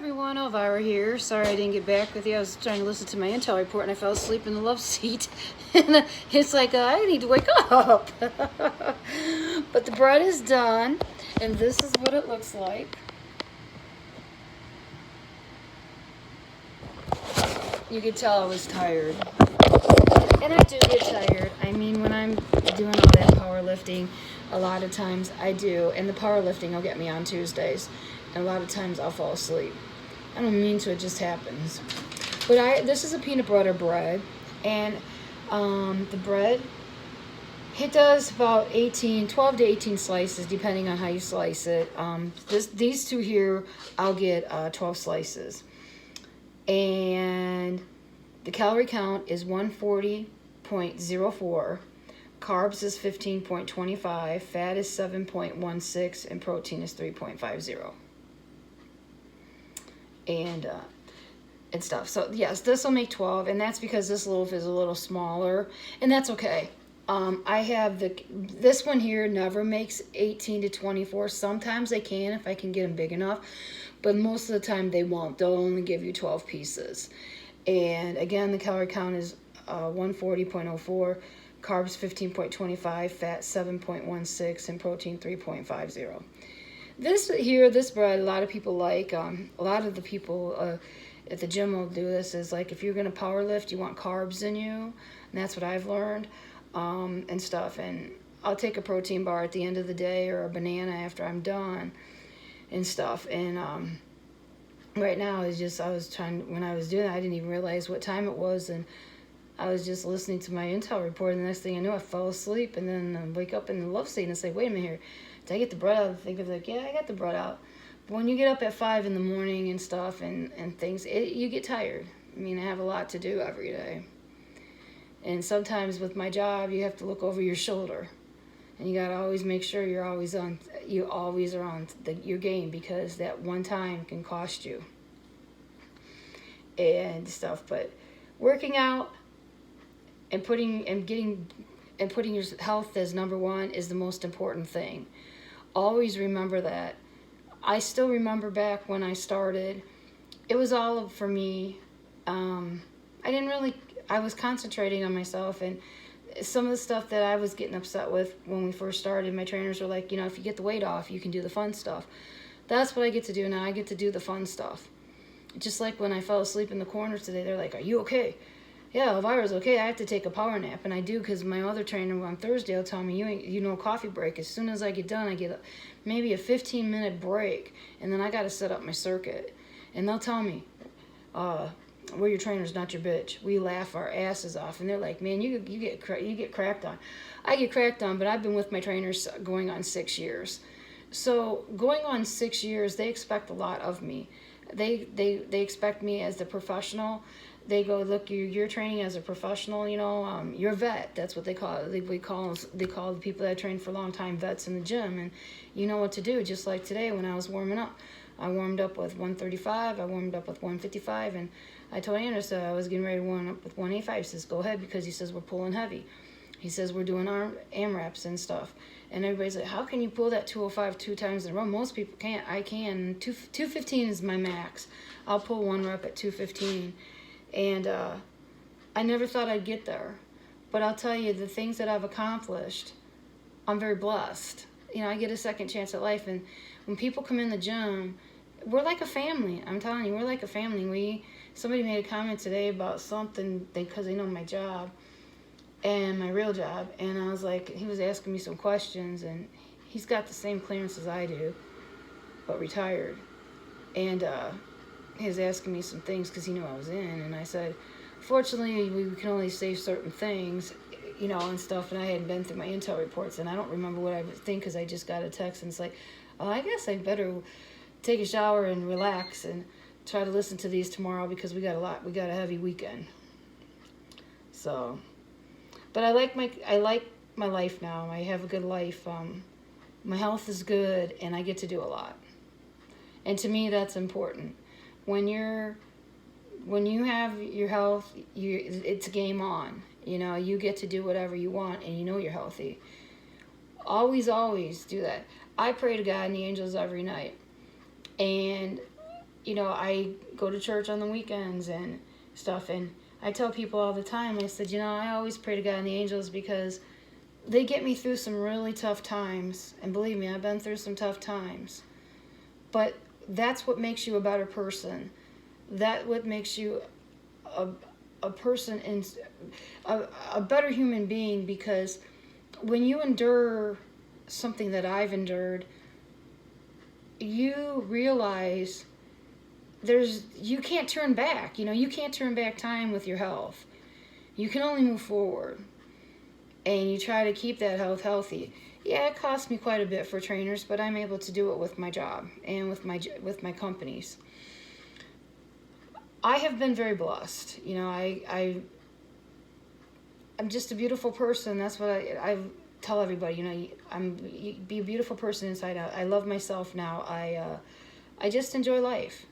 everyone, Elvira here. Sorry I didn't get back with you. I was trying to listen to my intel report and I fell asleep in the love seat. And it's like, I need to wake up. But the bread is done, and this is what it looks like. You could tell I was tired. And I do get tired. I mean, when I'm doing all that powerlifting, a lot of times I do. And the powerlifting will get me on Tuesdays. And a lot of times I'll fall asleep. I don't mean to, it just happens. But this is a peanut butter bread. And the bread, it does about 12 to 18 slices, depending on how you slice it. These two here, I'll get 12 slices. And the calorie count is 140.04. Carbs is 15.25. Fat is 7.16. And protein is 3.50. And stuff. So yes, this will make 12, and that's because this loaf is a little smaller, and that's okay. I have this one here never makes 18 to 24. Sometimes they can if I can get them big enough, but most of the time they won't. They'll only give you 12 pieces. And again, the calorie count is 140.04, carbs 15.25, fat 7.16, and protein 3.50. This bread, a lot of people like. A lot of the people at the gym will do this. Is like, if you're going to power lift, you want carbs in you, and that's what I've learned, and stuff. And I'll take a protein bar at the end of the day, or a banana after I'm done, and stuff. And right now, when I was doing it, I didn't even realize what time it was, and I was just listening to my intel report, and the next thing I knew, I fell asleep, and then I wake up in the love seat and say, wait a minute here, did I get the bread out? I think of like, yeah, I got the bread out. But when you get up at 5 in the morning and stuff and things, you get tired. I mean, I have a lot to do every day. And sometimes with my job, you have to look over your shoulder. And you got to always make sure you always are on your game, because that one time can cost you and stuff. But working out and putting your health as number one is the most important thing. Always remember that. I still remember back when I started, it was all for me. I was concentrating on myself, and some of the stuff that I was getting upset with when we first started, my trainers were like, if you get the weight off, you can do the fun stuff. That's what I get to do now. I get to do the fun stuff. Just like when I fell asleep in the corner today, they're like, are you okay? Yeah, Elvira's okay. I have to take a power nap, and I do, because my other trainer on Thursday will tell me, coffee break. As soon as I get done, I get maybe a 15-minute break, and then I got to set up my circuit. And they'll tell me, we're your trainers, not your bitch. We laugh our asses off, and they're like, man, you get cracked on. I get cracked on, but I've been with my trainers going on 6 years. So going on 6 years, they expect a lot of me. They expect me as the professional. They go, look, you're training as a professional, you're a vet. That's what they call it. They call the people that train for a long time vets in the gym, and you know what to do. Just like today when I was warming up, I warmed up with 135, I warmed up with 155, and I told Anderson I was getting ready to warm up with 185. He says, go ahead, because he says we're pulling heavy. He says we're doing our AMRAPs and stuff. And everybody's like, how can you pull that 205 2 times in a row? Most people can't. I can. 215 is my max. I'll pull one rep at 215. And I never thought I'd get there. But I'll tell you, the things that I've accomplished, I'm very blessed. I get a second chance at life. And when people come in the gym, we're like a family. I'm telling you, we're like a family. Somebody made a comment today about something because they know my job and my real job. And I was like, he was asking me some questions, and he's got the same clearance as I do, but retired. And he was asking me some things because he knew I was in, and I said, fortunately, we can only say certain things, and stuff, and I hadn't been through my intel reports, and I don't remember what I would think, because I just got a text, and it's like, oh, I guess I better take a shower and relax and try to listen to these tomorrow, because we got a heavy weekend. So, but I like my life now. I have a good life. My health is good, and I get to do a lot, and to me, that's important. When you have your health, it's game on. You get to do whatever you want, and you're healthy. Always do that. I pray to God and the angels every night. And you know, I go to church on the weekends and stuff, and I tell people all the time, I said, you know, I always pray to God and the angels because they get me through some really tough times. And believe me, I've been through some tough times. But that's what makes you a better person. That what makes you a person, in a better human being, because when you endure something that I've endured, you realize you can't turn back. You know, you can't turn back time with your health. You can only move forward. And you try to keep that health healthy. Yeah, it costs me quite a bit for trainers, but I'm able to do it with my job and with my companies. I have been very blessed. You know, I'm just a beautiful person. That's what I tell everybody. You know, be a beautiful person inside out. I love myself now. I just enjoy life.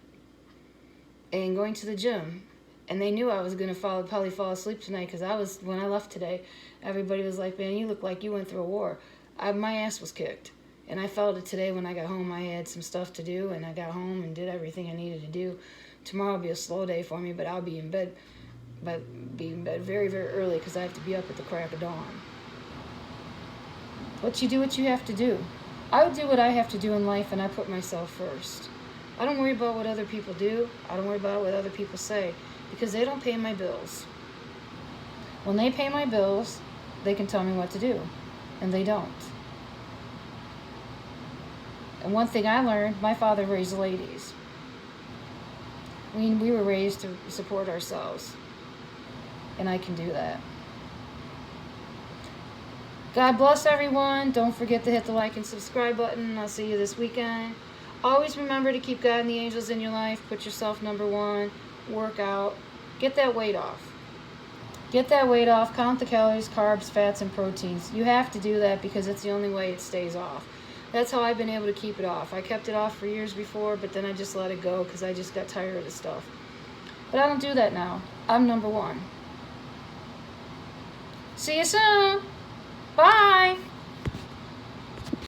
And going to the gym. And they knew I was going to probably fall asleep tonight, because when I left today, everybody was like, man, you look like you went through a war. My ass was kicked. And I felt it today when I got home. I had some stuff to do, and I got home and did everything I needed to do. Tomorrow will be a slow day for me, but I'll be in bed, very, very early, because I have to be up at the crack of dawn. But you do what you have to do. I do what I have to do in life, and I put myself first. I don't worry about what other people do. I don't worry about what other people say, because they don't pay my bills. When they pay my bills, they can tell me what to do, and they don't. And one thing I learned, my father raised ladies. We were raised to support ourselves, and I can do that. God bless everyone. Don't forget to hit the like and subscribe button. I'll see you this weekend. Always remember to keep God and the angels in your life. Put yourself number one. Work out. Get that weight off. Get that weight off. Count the calories, carbs, fats, and proteins. You have to do that because it's the only way it stays off. That's how I've been able to keep it off. I kept it off for years before, but then I just let it go because I just got tired of the stuff. But I don't do that now. I'm number one. See you soon. Bye.